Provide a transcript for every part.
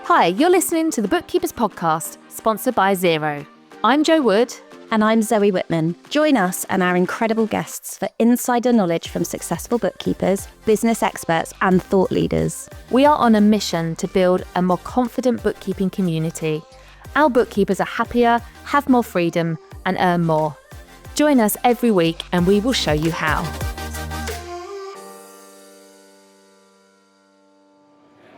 Hi, you're listening to the Bookkeepers Podcast, sponsored by Xero. I'm Jo Wood. And I'm Zoe Whitman. Join us and our incredible guests for insider knowledge from successful bookkeepers, business experts, and thought leaders. We are on a mission to build a more confident bookkeeping community. Our bookkeepers are happier, have more freedom, and earn more. Join us every week and we will show you how.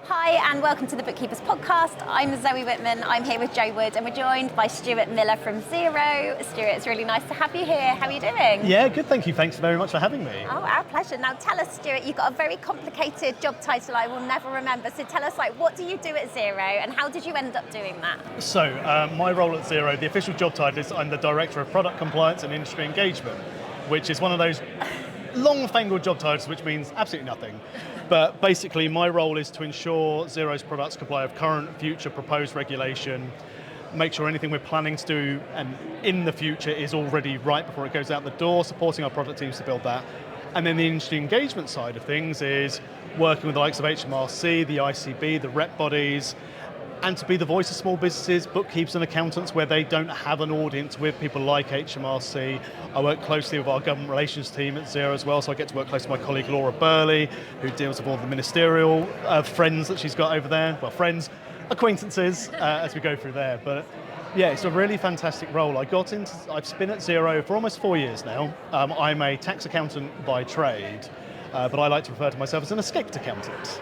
Hi and welcome to the Bookkeepers Podcast. I'm Zoe Whitman, I'm here with Jo Wood and we're joined by Stuart Miller from Xero. Stuart, it's really nice to have you here. How are you doing? Yeah, good, thank you. Thanks very much for having me. Oh, our pleasure. Now tell us, Stuart, you've got a very complicated job title I will never remember. So tell us, what do you do at Xero and how did you end up doing that? So, my role at Xero, the official job title is I'm the Director of Product Compliance and Industry Engagement, which is one of those long-fangled job titles which means absolutely nothing. But basically my role is to ensure Xero's products comply with current, future, proposed regulation, make sure anything we're planning to do and in the future is already right before it goes out the door, supporting our product teams to build that. And then the industry engagement side of things is working with the likes of HMRC, the ICB, the rep bodies, and to be the voice of small businesses, bookkeepers and accountants where they don't have an audience with people like HMRC. I work closely with our government relations team at Xero as well, so I get to work closely with my colleague Laura Burley, who deals with all the ministerial friends that she's got over there. Well, friends, acquaintances, as we go through there. But yeah, it's a really fantastic role. I've been at Xero for almost 4 years now. I'm a tax accountant by trade, but I like to refer to myself as an escaped accountant.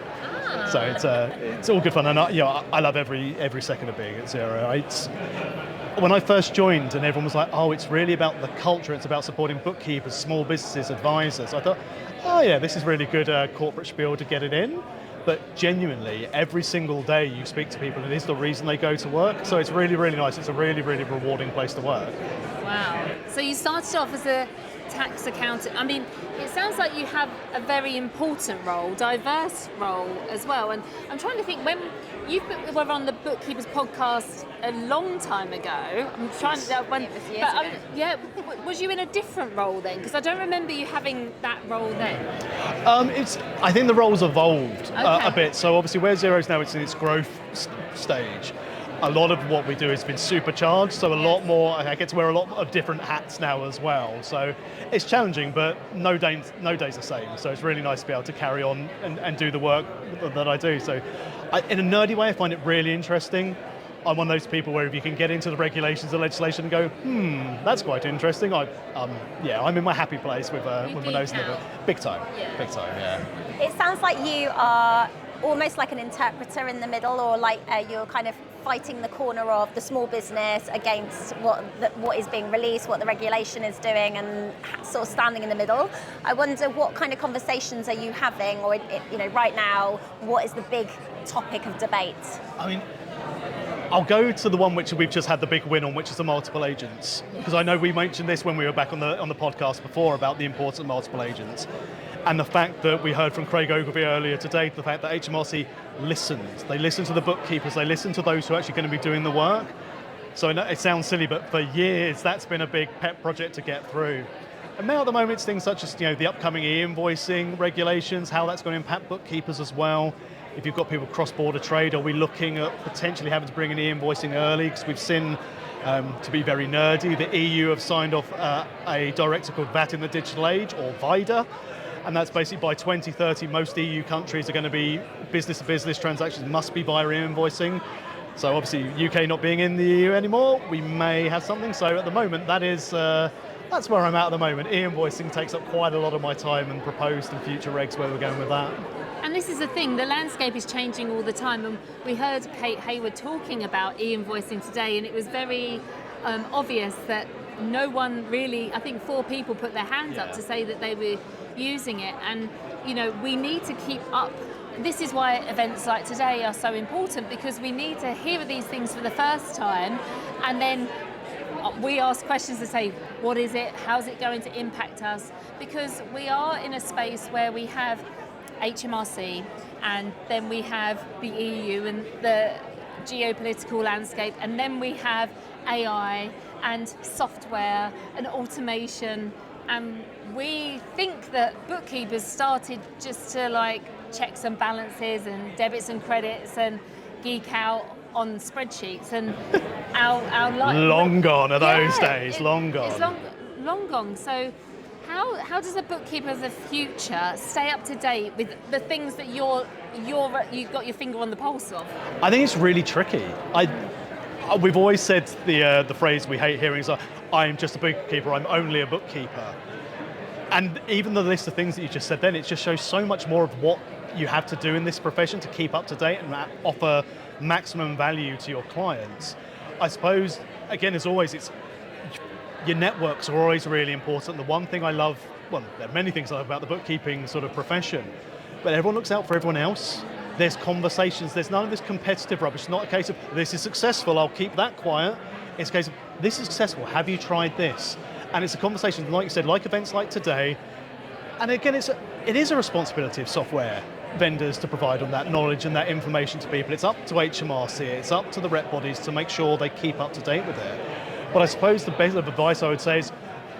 So it's all good fun, and I love every second of being at Xero. When I first joined, and everyone was like, "Oh, it's really about the culture. It's about supporting bookkeepers, small businesses, advisors." I thought, "Oh yeah, this is really good corporate spiel to get it in." But genuinely, every single day you speak to people, and it is the reason they go to work. So it's really, really nice. It's a really, really rewarding place to work. Wow. So you started off as a tax accountant. I mean, it sounds like you have a very important role, diverse role as well. And I'm trying to think, when you were on the Bookkeepers Podcast a long time ago, I'm trying to, was you in a different role then? Because I don't remember you having that role then. I think the role's evolved a bit. So obviously where Xero's now, it's in its growth stage. A lot of what we do has been supercharged, so a lot more, I get to wear a lot of different hats now as well. So it's challenging, but no day's the same. So it's really nice to be able to carry on and do the work that I do. So in a nerdy way, I find it really interesting. I'm one of those people where if you can get into the regulations and legislation and go, that's quite interesting. I'm in my happy place with my nose in the book. Big time, yeah. It sounds like you are almost like an interpreter in the middle, or like you're kind of fighting the corner of the small business against what is being released, what the regulation is doing, and sort of standing in the middle. I wonder what kind of conversations are you having, or right now, what is the big topic of debate? I mean, I'll go to the one which we've just had the big win on, which is the multiple agents, because I know we mentioned this when we were back on the podcast before about the importance of multiple agents. And the fact that we heard from Craig Ogilvie earlier today, the fact that HMRC listened. They listened to the bookkeepers, they listened to those who are actually going to be doing the work. So I know it sounds silly, but for years that's been a big pet project to get through. And now at the moment it's things such as the upcoming E-Invoicing regulations, how that's going to impact bookkeepers as well. If you've got people cross-border trade, are we looking at potentially having to bring in E-Invoicing early? Because we've seen, to be very nerdy, the EU have signed off a directive called VAT in the Digital Age, or VIDA. And that's basically by 2030, most EU countries are going to be business-to-business transactions must be via e-invoicing. So obviously, UK not being in the EU anymore, we may have something. So at the moment, that's where I'm at the moment. E-invoicing takes up quite a lot of my time, and proposed and future regs where we're going with that. And this is the thing, the landscape is changing all the time. And we heard Kate Hayward talking about e-invoicing today, and it was very obvious that no one really, I think 4 people put their hands up to say that they were using it, and we need to keep up. This is why events like today are so important, because we need to hear these things for the first time, and then we ask questions to say, what is it, how's it going to impact us? Because we are in a space where we have HMRC, and then we have the EU and the geopolitical landscape, and then we have AI and software and automation. And we think that bookkeepers started just to checks and balances and debits and credits and geek out on spreadsheets, and our life. Long gone are those Yeah, days, long gone. It's long gone. So how does a bookkeeper of the future stay up to date with the things that you've got your finger on the pulse of? I think it's really tricky. We've always said the phrase we hate hearing is, I'm just a bookkeeper, I'm only a bookkeeper. And even the list of things that you just said then, it just shows so much more of what you have to do in this profession to keep up to date and offer maximum value to your clients. I suppose, again, as always, your networks are always really important. The one thing I love, well, there are many things I love about the bookkeeping sort of profession, but everyone looks out for everyone else. There's conversations, there's none of this competitive rubbish. It's not a case of, this is successful, I'll keep that quiet. It's a case of, this is successful, have you tried this? And it's a conversation, like you said, like events like today. And again, it is a responsibility of software vendors to provide on that knowledge and that information to people. It's up to HMRC, it's up to the rep bodies to make sure they keep up to date with it. But I suppose the best of advice I would say is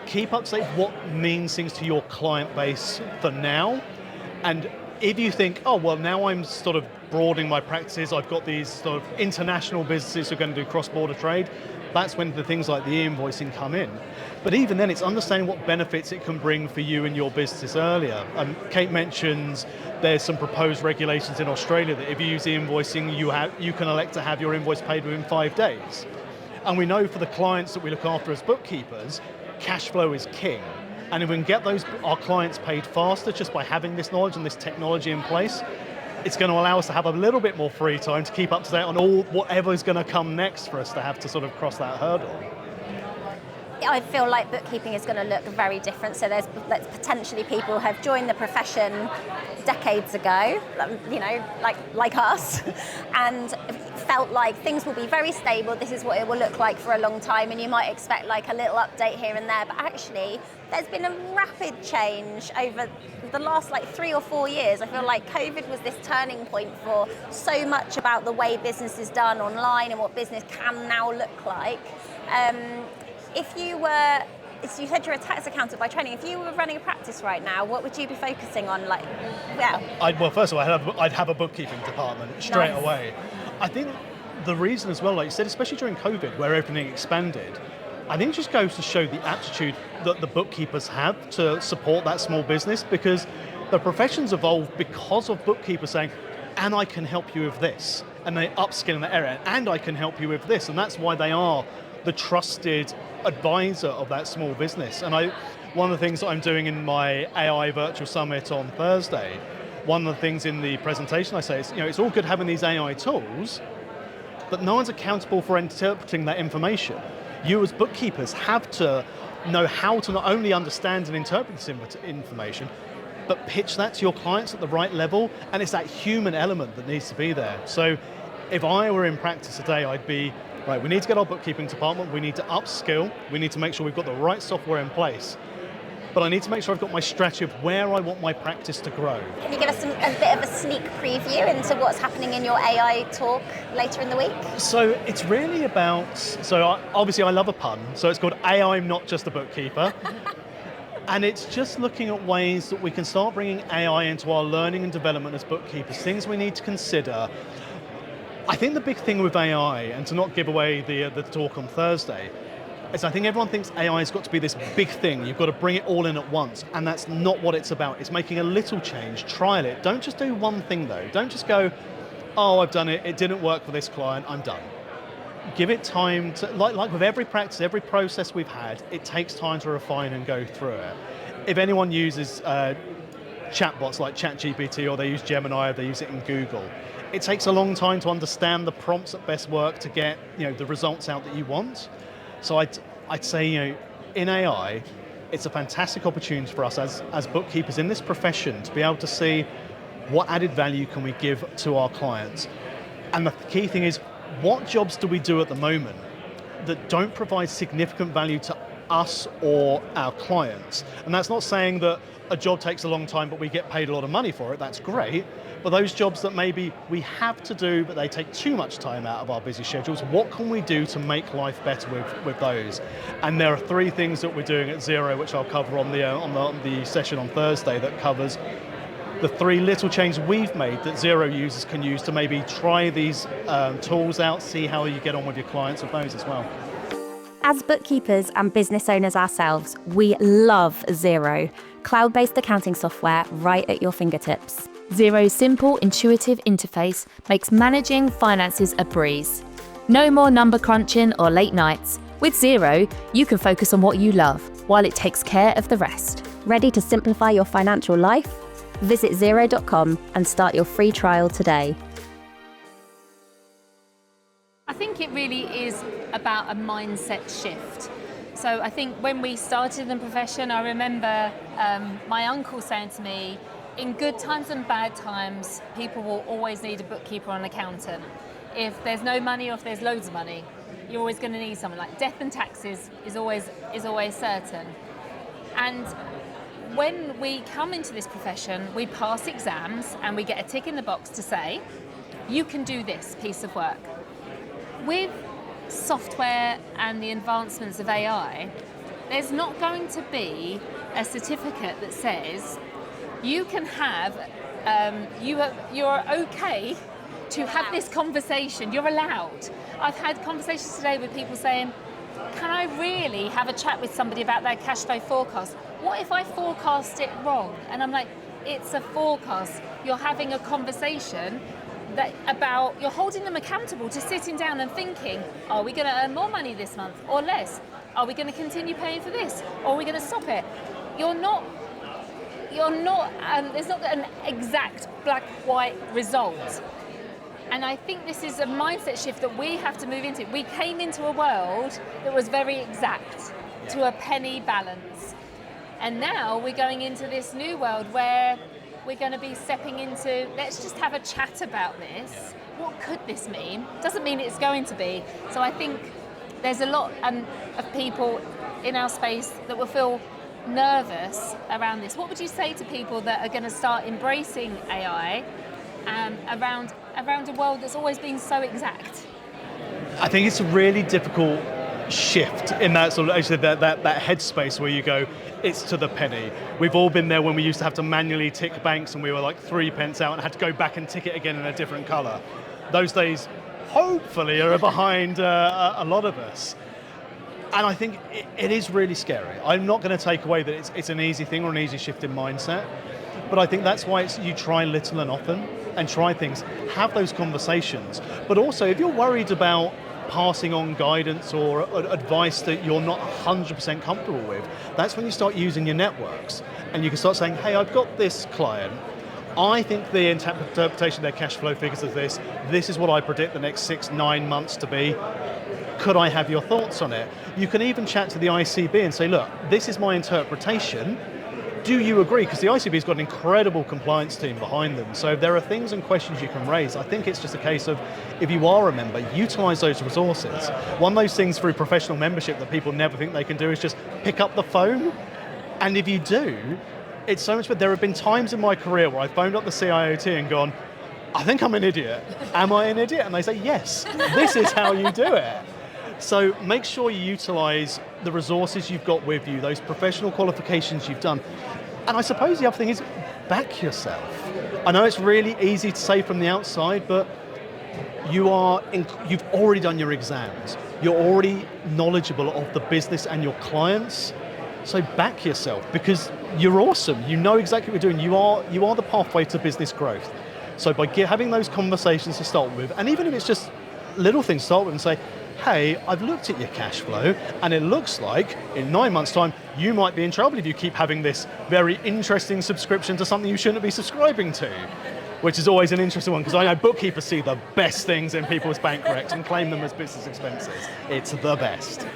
keep up to date with what means things to your client base for now. And if you think, oh, well, now I'm sort of broadening my practices, I've got these sort of international businesses who are going to do cross-border trade, that's when the things like the e-invoicing come in. But even then, it's understanding what benefits it can bring for you and your business earlier. Kate mentions there's some proposed regulations in Australia that if you use e-invoicing, you can elect to have your invoice paid within 5 days. And we know for the clients that we look after as bookkeepers, cash flow is king. And if we can get our clients paid faster just by having this knowledge and this technology in place, it's going to allow us to have a little bit more free time to keep up to date on whatever's going to come next for us to have to sort of cross that hurdle. I feel like bookkeeping is going to look very different. So there's potentially people who have joined the profession decades ago, like us, and felt like things will be very stable. This is what it will look like for a long time, and you might expect like a little update here and there. But actually, there's been a rapid change over the last 3 or 4 years. I feel like COVID was this turning point for so much about the way business is done online and what business can now look like. If you said you're a tax accountant by training, if you were running a practice right now, what would you be focusing on? Well, first of all, I'd have a bookkeeping department straight away. I think the reason as well, like you said, especially during COVID, where everything expanded, I think it just goes to show the aptitude that the bookkeepers have to support that small business, because the profession's evolved because of bookkeepers saying, and I can help you with this, and they upskill in that area, and I can help you with this, and that's why they are the trusted advisor of that small business. And one of the things that I'm doing in my AI virtual summit on Thursday, one of the things in the presentation I say is, it's all good having these AI tools, but no one's accountable for interpreting that information. You as bookkeepers have to know how to not only understand and interpret this information, but pitch that to your clients at the right level, and it's that human element that needs to be there. So if I were in practice today, I'd be, right, we need to get our bookkeeping department, we need to upskill, we need to make sure we've got the right software in place. But I need to make sure I've got my strategy of where I want my practice to grow. Can you give us a bit of a sneak preview into what's happening in your AI talk later in the week? So it's really about, obviously I love a pun, so it's called AI, I'm Not Just a Bookkeeper. And it's just looking at ways that we can start bringing AI into our learning and development as bookkeepers, things we need to consider. I think the big thing with AI, and to not give away the talk on Thursday, is I think everyone thinks AI has got to be this big thing. You've got to bring it all in at once, and that's not what it's about. It's making a little change, trial it. Don't just do one thing though. Don't just go, oh, I've done it, it didn't work for this client, I'm done. Give it time to, like with every practice, every process we've had, it takes time to refine and go through it. If anyone uses chatbots like ChatGPT, or they use Gemini, or they use it in Google, it takes a long time to understand the prompts that best work to get the results out that you want. So I'd say in AI, it's a fantastic opportunity for us as bookkeepers in this profession to be able to see what added value can we give to our clients. And the key thing is, what jobs do we do at the moment that don't provide significant value to us or our clients? And that's not saying that a job takes a long time but we get paid a lot of money for it, that's great. But those jobs that maybe we have to do but they take too much time out of our busy schedules, what can we do to make life better with those? And there are 3 things that we're doing at Xero, which I'll cover on the session on Thursday, that covers the 3 little changes we've made that Xero users can use to maybe try these tools out, see how you get on with your clients with those as well. As bookkeepers and business owners ourselves, we love Xero, cloud-based accounting software right at your fingertips. Xero's simple, intuitive interface makes managing finances a breeze. No more number crunching or late nights. With Xero, you can focus on what you love, while it takes care of the rest. Ready to simplify your financial life? Visit Xero.com and start your free trial today. I think it really is about a mindset shift. So I think when we started in the profession, I remember my uncle saying to me, in good times and bad times, people will always need a bookkeeper or an accountant. If there's no money or if there's loads of money, you're always going to need someone. Like death and taxes is always certain. And when we come into this profession, we pass exams and we get a tick in the box to say, you can do this piece of work. With software and the advancements of AI, there's not going to be a certificate that says you can have, you're okay to have this conversation, you're allowed. I've had conversations today with people saying, can I really have a chat with somebody about their cash flow forecast? What if I forecast it wrong? And I'm like, it's a forecast. You're having a conversation you're holding them accountable to sitting down and thinking, are we going to earn more money this month or less? Are we going to continue paying for this? Or are we going to stop it? There's not an exact black-white result. And I think this is a mindset shift that we have to move into. We came into a world that was very exact, to a penny balance. And now we're going into this new world where we're going to be stepping into, let's just have a chat about this. What could this mean? Doesn't mean it's going to be. So I think there's a lot of people in our space that will feel nervous around this. What would you say to people that are going to start embracing AI around a world that's always been so exact? I think it's a really difficult shift in that sort of, actually, that headspace where you go, it's to the penny. We've all been there when we used to have to manually tick banks and we were like 3 pence out and had to go back and tick it again in a different colour. Those days, hopefully, are behind a lot of us. And I think it is really scary. I'm not going to take away that it's an easy thing or an easy shift in mindset, but I think that's why you try little and often and try things, have those conversations. But also, if you're worried about passing on guidance or advice that you're not 100% comfortable with, that's when you start using your networks. And you can start saying, hey, I've got this client. I think the interpretation of their cash flow figures is this. This is what I predict the next 6-9 months to be. Could I have your thoughts on it? You can even chat to the ICB and say, look, this is my interpretation. Do you agree? Because the ICB's got an incredible compliance team behind them. So if there are things and questions you can raise, I think it's just a case of, if you are a member, utilize those resources. One of those things through professional membership that people never think they can do is just pick up the phone. And if you do, it's so much better. There have been times in my career where I phoned up the CIOT and gone, I think I'm an idiot. Am I an idiot? And they say, yes, this is how you do it. So make sure you utilize the resources you've got with you, those professional qualifications you've done. And I suppose the other thing is, back yourself. I know it's really easy to say from the outside, but you've already done your exams. You're already knowledgeable of the business and your clients. So back yourself, because you're awesome. You know exactly what you're doing. You are the pathway to business growth. So by having those conversations to start with, and even if it's just little things to start with and say, hey, I've looked at your cash flow and it looks like in 9 months' time you might be in trouble if you keep having this very interesting subscription to something you shouldn't be subscribing to, which is always an interesting one because I know bookkeepers see the best things in people's bank recs and claim them as business expenses. It's the best.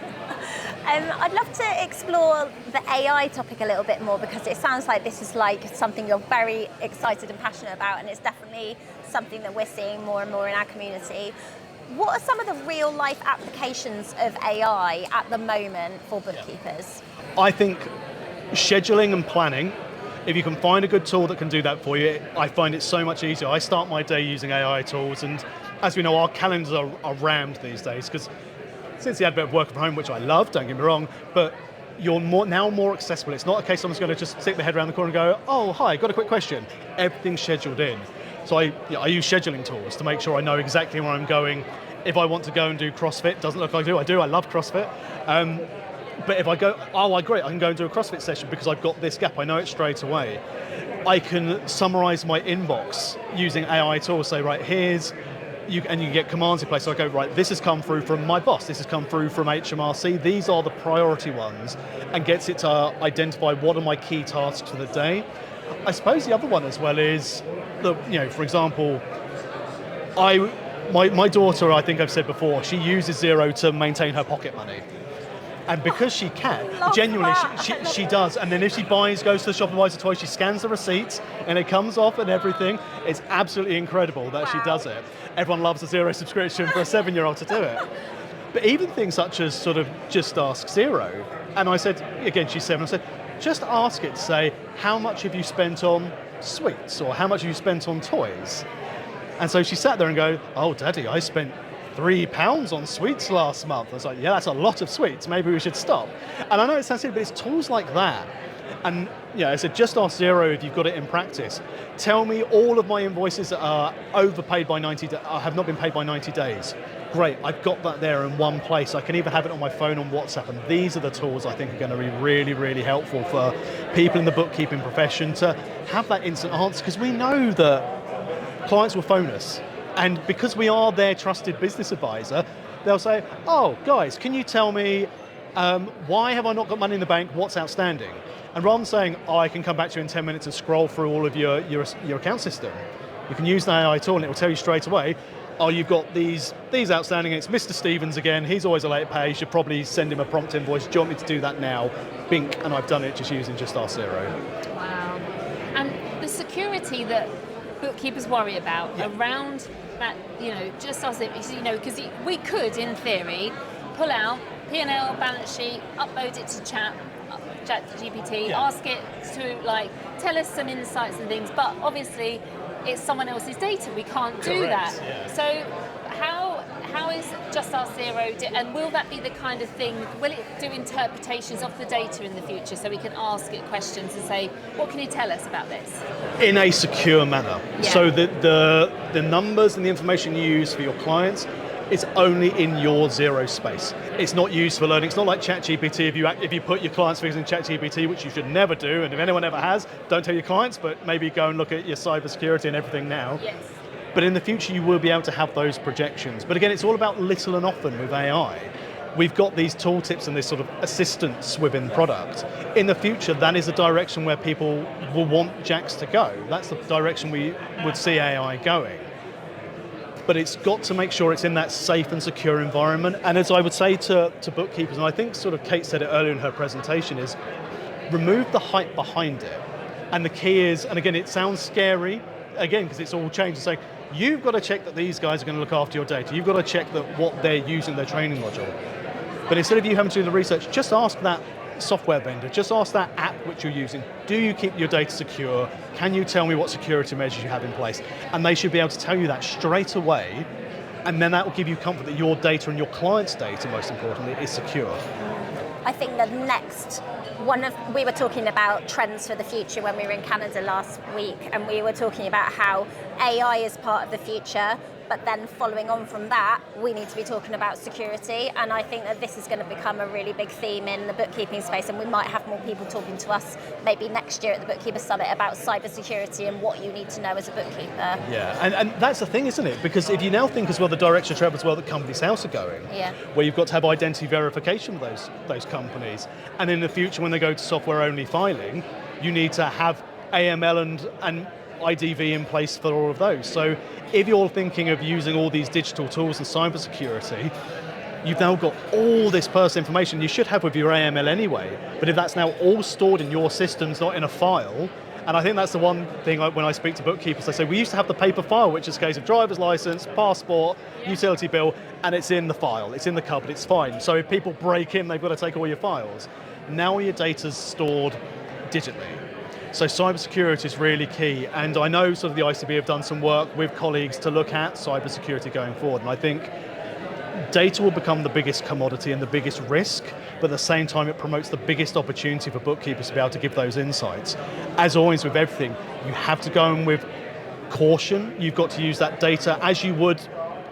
I'd love to explore the AI topic a little bit more because it sounds like this is like something you're very excited and passionate about, and it's definitely something that we're seeing more and more in our community. What are some of the real life applications of AI at the moment for bookkeepers? I think scheduling and planning, if you can find a good tool that can do that for you, I find it so much easier. I start my day using AI tools, and as we know, our calendars are rammed these days because since the advent of working from home, which I love, don't get me wrong, but you're more accessible. It's not a case someone's going to just stick their head around the corner and go, oh, hi, got a quick question. Everything's scheduled in. So I use scheduling tools to make sure I know exactly where I'm going. If I want to go and do CrossFit, doesn't look like I do, I love CrossFit. But if I go, great, I can go and do a CrossFit session because I've got this gap, I know it straight away. I can summarize my inbox using AI tools, say, right, you get commands in place. So I go, right, this has come through from my boss, this has come through from HMRC, these are the priority ones, and gets it to identify what are my key tasks for the day. I suppose the other one as well is, for example, my daughter, I think I've said before, she uses Xero to maintain her pocket money. And because she can, genuinely, she does. And then if she goes to the shop and buys a toy, she scans the receipts and it comes off and everything. It's absolutely incredible that she does it. Everyone loves a Xero subscription for a 7-year-old to do it. But even things such as sort of just ask Xero. And I said, again, she's 7, I said, just ask it to say, how much have you spent on sweets or how much have you spent on toys? And so she sat there and go, oh, Daddy, I spent £3 on sweets last month. I was like, yeah, that's a lot of sweets. Maybe we should stop. And I know it sounds silly, but it's tools like that. And I said, just ask Xero if you've got it in practice. Tell me all of my invoices that are overpaid by 90 days, have not been paid by 90 days. Great, I've got that there in one place. I can even have it on my phone on WhatsApp. And these are the tools I think are going to be really, really helpful for people in the bookkeeping profession to have that instant answer, because we know that clients will phone us. And because we are their trusted business advisor, they'll say, oh, guys, can you tell me why have I not got money in the bank? What's outstanding? And rather than saying, oh, I can come back to you in 10 minutes and scroll through all of your account system, you can use the AI tool and it will tell you straight away, oh, you've got these outstanding, it's Mr. Stevens again, he's always a late pay, you should probably send him a prompt invoice. Do you want me to do that now? Bink, and I've done it just using Just Ask Xero. Wow. And the security that bookkeepers worry about around that, just as it, because we could, in theory, pull out P&L balance sheet, upload it to ChatGPT, ask it to tell us some insights and things, but obviously it's someone else's data. We can't do that. Yeah. So how is Just Ask Xero, and will that be the kind of thing, will it do interpretations of the data in the future so we can ask it questions and say, what can you tell us about this? In a secure manner. Yeah. So the numbers and the information you use for your clients is only in your Xero space. It's not used for learning. It's not like ChatGPT. If you put your clients' figures in ChatGPT, which you should never do, and if anyone ever has, don't tell your clients, but maybe go and look at your cybersecurity and everything now. Yes. But in the future, you will be able to have those projections. But again, it's all about little and often with AI. We've got these tooltips and this sort of assistance within the product. In the future, that is a direction where people will want JAX to go. That's the direction we would see AI going. But it's got to make sure it's in that safe and secure environment. And as I would say to bookkeepers, and I think sort of Kate said it earlier in her presentation, is remove the hype behind it. And the key is, and again, it sounds scary, again, because it's all changed, to say, you've got to check that these guys are going to look after your data. You've got to check that what they're using their training module. But instead of you having to do the research, just ask that software vendor, just ask that app which you're using, do you keep your data secure? Can you tell me what security measures you have in place? And they should be able to tell you that straight away, and then that will give you comfort that your data and your client's data, most importantly, is secure. I think the next we were talking about trends for the future when we were in Canada last week, and we were talking about how AI is part of the future, but then following on from that, we need to be talking about security, and I think that this is going to become a really big theme in the bookkeeping space, and we might have more people talking to us maybe next year at the Bookkeepers Summit about cybersecurity and what you need to know as a bookkeeper. Yeah, and that's the thing, isn't it? Because if you now think as well the direction of travel as well that Companies House are going, where you've got to have identity verification with those companies, and in the future when they go to software-only filing, you need to have AML and IDV in place for all of those. So if you're thinking of using all these digital tools and cybersecurity, you've now got all this personal information you should have with your AML anyway, but if that's now all stored in your systems, not in a file, and I think that's the one thing when I speak to bookkeepers, they say, we used to have the paper file, which is a case of driver's license, passport, utility bill, and it's in the file, it's in the cupboard, it's fine. So if people break in, they've got to take all your files. Now your data's stored digitally. So cybersecurity is really key, and I know sort of the ICB have done some work with colleagues to look at cybersecurity going forward, and I think data will become the biggest commodity and the biggest risk, but at the same time it promotes the biggest opportunity for bookkeepers to be able to give those insights. As always with everything, you have to go in with caution. You've got to use that data as you would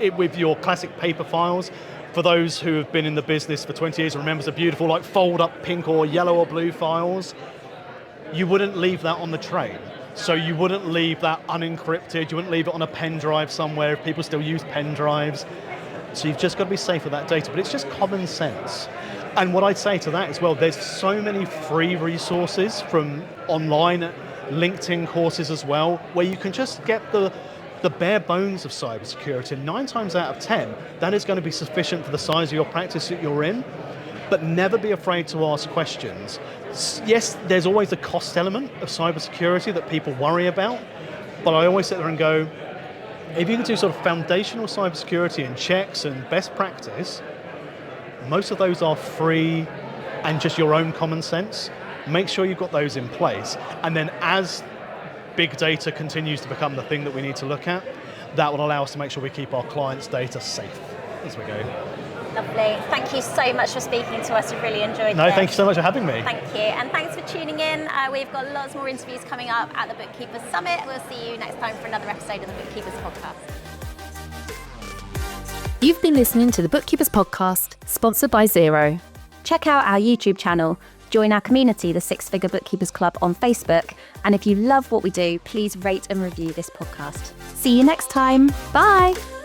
it with your classic paper files. For those who have been in the business for 20 years, remember the beautiful like fold up pink or yellow or blue files. You wouldn't leave that on the train. So you wouldn't leave that unencrypted, you wouldn't leave it on a pen drive somewhere if people still use pen drives. So you've just got to be safe with that data, but it's just common sense. And what I'd say to that as well, there's so many free resources from online, LinkedIn courses as well, where you can just get the bare bones of cybersecurity. 9 times out of 10, that is going to be sufficient for the size of your practice that you're in, but never be afraid to ask questions. Yes, there's always the cost element of cybersecurity that people worry about, but I always sit there and go, if you can do sort of foundational cybersecurity and checks and best practice, most of those are free and just your own common sense. Make sure you've got those in place. And then as big data continues to become the thing that we need to look at, that will allow us to make sure we keep our clients' data safe as we go. Lovely. Thank you so much for speaking to us. We really enjoyed No, this. thank you so much for having me. Thank you. And thanks for tuning in. We've got lots more interviews coming up at the Bookkeepers Summit. We'll see you next time for another episode of the Bookkeepers Podcast. You've been listening to the Bookkeepers Podcast, sponsored by Xero. Check out our YouTube channel, join our community, the Six Figure Bookkeepers Club on Facebook, and if you love what we do, please rate and review this podcast. See you next time. Bye.